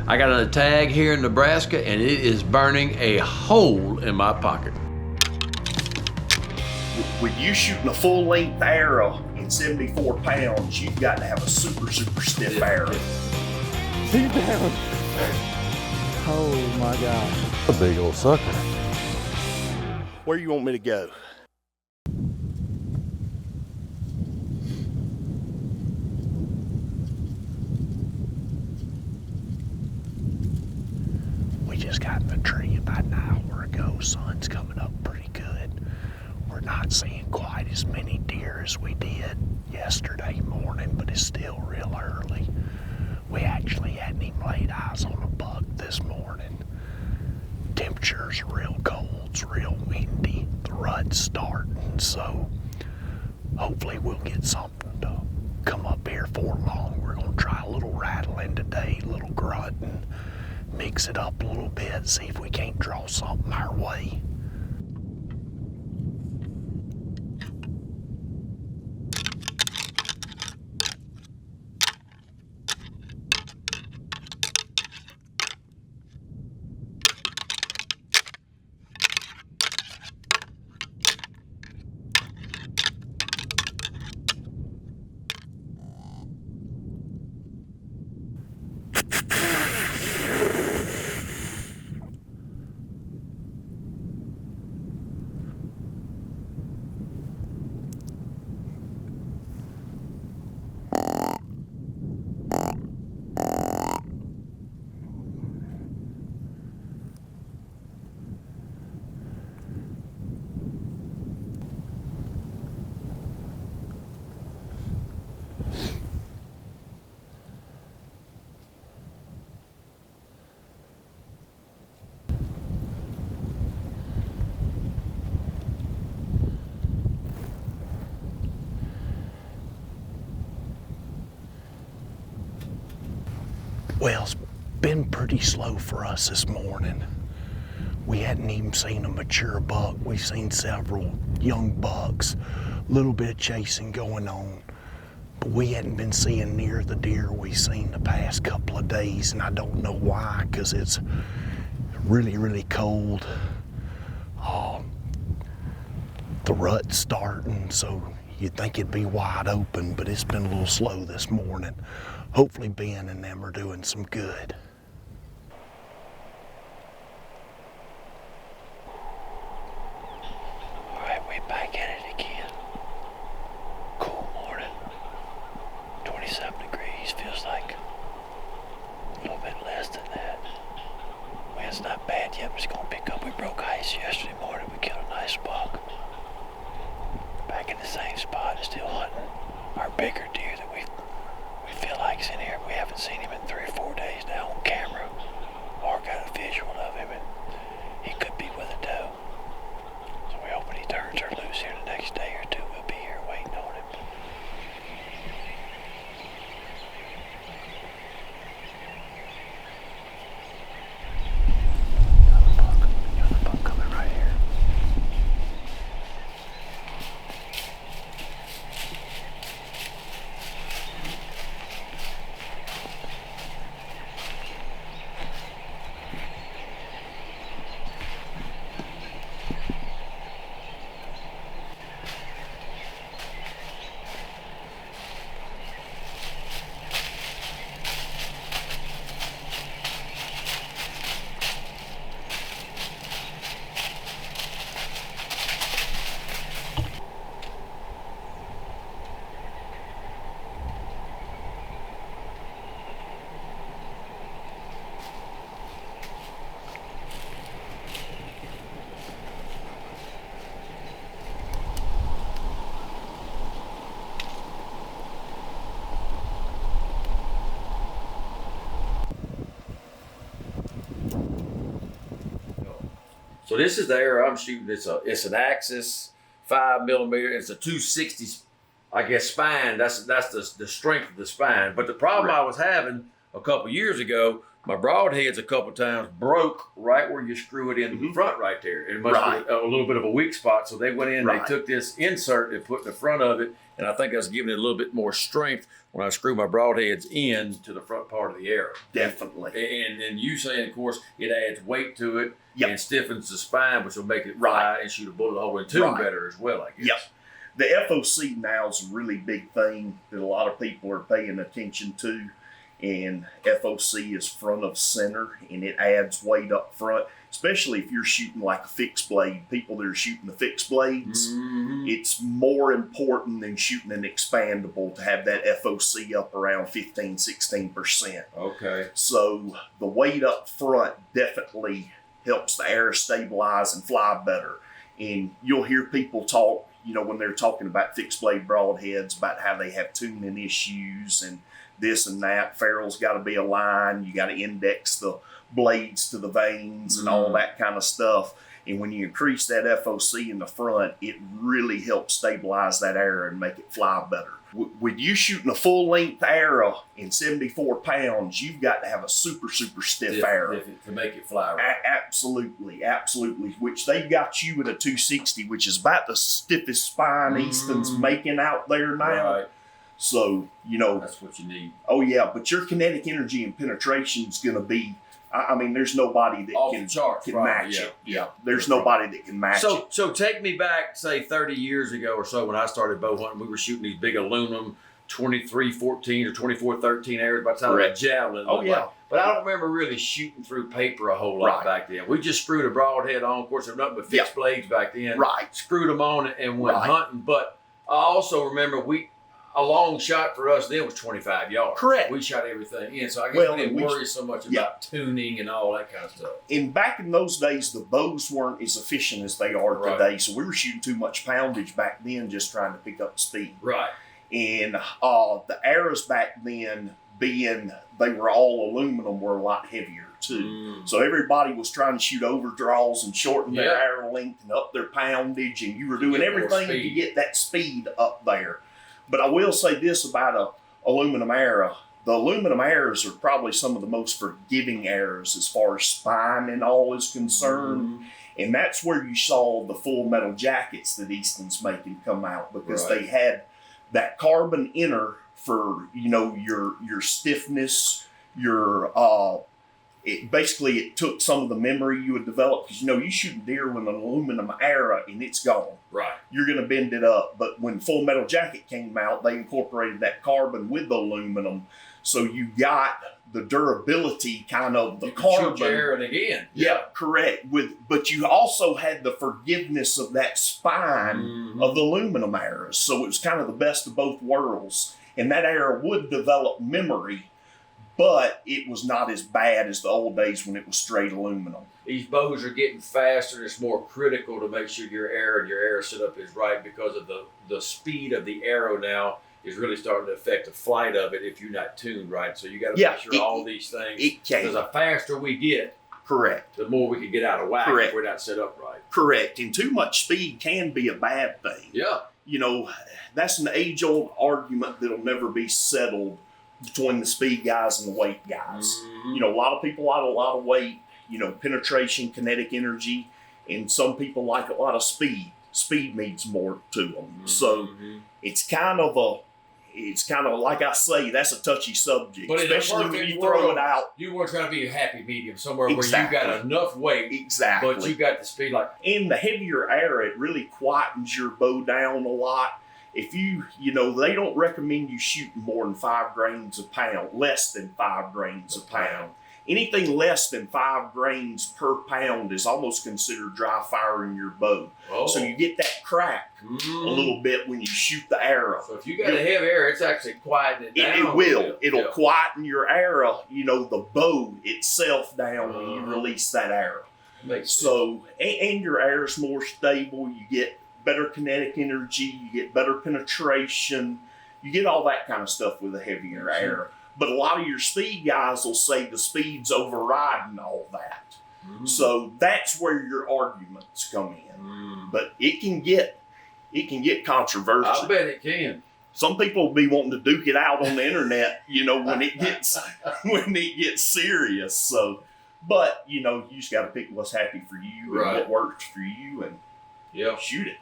I got a tag here in Nebraska and it is burning a hole in my pocket. When you shooting a full-length arrow in 74 pounds, you've got to have a super stiff arrow. He's down. Oh my gosh. A big old sucker. Where you want me to go? We just got in the tree about an hour ago. Sun's coming up pretty good. We're not seeing quite as many deer as we did yesterday morning, but it's still real early. We actually hadn't even laid eyes on a buck this morning. Temperature's real cold, it's real windy. The rut's starting, so hopefully we'll get something to come up here for long. We're gonna try a little rattling today, a little grunting, mix it up a little bit, see if we can't draw something our way. Well, it's been pretty slow for us this morning. We hadn't even seen a mature buck. We've seen several young bucks, a little bit of chasing going on, but we hadn't been seeing near the deer we've seen the past couple of days, and I don't know why, because it's really, really cold. The rut's starting, so you'd think it'd be wide open, but it's been a little slow this morning. Hopefully Ben and them are doing some good. All right, we back at it again. Cool morning. 27 degrees, feels like a little bit less than that. Wind's not bad yet, but it's gonna pick up. We broke ice yesterday morning. We killed a nice buck. Back in the same spot, still hunting our bigger deer that we feel like is in here. We haven't seen him in 3 or 4 days now on camera, or got a visual of him, and he could be with a doe. So we hope when he turns her loose here the next day or two, we'll be here waiting on him. Got a buck coming right here. So this is the arrow I'm shooting. It's an Axis 5mm. It's a 260, I guess, spine. That's the strength of the spine. But the problem I was having a couple years ago, My broadheads a couple times broke right where you screw it in the front right there. It must Right. be a little bit of a weak spot. So they went in, Right. they took this insert and put in the front of it, and I think I was giving it a little bit more strength when I screwed my broadheads in to the front part of the arrow. Definitely. And then you saying, of course, it adds weight to it Yep. and stiffens the spine, which will make it fly and shoot a bullet hole in tune Right. better as well, I guess. Yep. The FOC now is a really big thing that a lot of people are paying attention to. And FOC is front of center, and it adds weight up front, especially if you're shooting like a fixed blade. People that are shooting the fixed blades, it's more important than shooting an expandable to have that FOC up around 15, 16%. Okay. So the weight up front definitely helps the air stabilize and fly better. And you'll hear people talk, when they're talking about fixed blade broadheads, about how they have tuning issues and this and that. Ferrule's got to be aligned. You got to index the blades to the vanes and all that kind of stuff. And when you increase that FOC in the front, it really helps stabilize that arrow and make it fly better. With you shooting a full-length arrow in 74 pounds, you've got to have a super, super stiff arrow. To make it fly right. Absolutely. Which they've got you with a 260, which is about the stiffest spine Easton's making out there now. Right. So, That's what you need. oh yeah, but your kinetic energy and penetration is going to be, there's nobody that Off can the charts, can right, match yeah, it. yeah. There's nobody that can match it. So take me back, say 30 years ago or so when I started bow hunting, we were shooting these big aluminum 2314 or 2413 arrows by the time Correct. of javelin. Oh, yeah. But I don't remember really shooting through paper a whole lot Right. back then. We just screwed a broadhead on. Of course, there was nothing but fixed blades back then. Right. Screwed them on and went Right. hunting. But I also remember a long shot for us then was 25 yards. Correct. We shot everything in. So I guess Well, we didn't we- worry so much about tuning and all that kind of stuff. And back in those days, the bows weren't as efficient as they are Right. today. So we were shooting too much poundage back then just trying to pick up speed. Right. And the arrows back then, being they were all aluminum, were a lot heavier too. So everybody was trying to shoot overdraws and shorten their Yeah. arrow length and up their poundage, and you were doing Get more everything to speed. get that speed up there. But I will say this about a aluminum arrow. The aluminum arrows are probably some of the most forgiving arrows as far as spine and all is concerned. And that's where you saw the full metal jackets that Easton's making come out, because Right. they had that carbon inner for your stiffness, your it took some of the memory you would develop, because you shoot deer with an aluminum arrow and it's gone. Right. You're going to bend it up. But when Full Metal Jacket came out, they incorporated that carbon with the aluminum, so you got the durability kind of the You can shoot carbon. your arrow again. Yeah, correct. But you also had the forgiveness of that spine of the aluminum arrows. So it was kind of the best of both worlds. And that arrow would develop memory, but it was not as bad as the old days when it was straight aluminum. These bows are getting faster. It's more critical to make sure your arrow setup is right, because of the speed of the arrow now is really starting to affect the flight of it if you're not tuned right. So you got to make sure all these things. It can. Because the faster we get, Correct. the more we can get out of whack Correct. if we're not set up right. Correct. And too much speed can be a bad thing. Yeah. That's an age-old argument that'll never be settled between the speed guys and the weight guys. A lot of people like a lot of weight, penetration, kinetic energy, and some people like a lot of speed. Speed means more to them. So it's kind of like I say, that's a touchy subject, But in a especially when perfect you throw world, it out. You want to try to be a happy medium, somewhere Exactly. where you got enough weight, Exactly. but you got the speed like. And the heavier arrow, it really quietens your bow down a lot. If they don't recommend you shooting more than 5 grains a pound, less than 5 grains a pound. Anything less than 5 grains per pound is almost considered dry firing your bow. Oh. So you get that crack a little bit when you shoot the arrow. So if you got a heavy arrow, it's actually quieting it down. It will. It'll Yeah. quieten your arrow, the bow itself down when you release that arrow. Makes sense. So, and your arrow's more stable. You get better kinetic energy. You get better penetration. You get all that kind of stuff with a heavier arrow. But a lot of your speed guys will say the speed's overriding all that. So that's where your arguments come in. But it can get controversial. I bet it can. Some people will be wanting to duke it out on the internet, when it gets serious. So, but you just got to pick what's happy for you and what works for you and shoot it.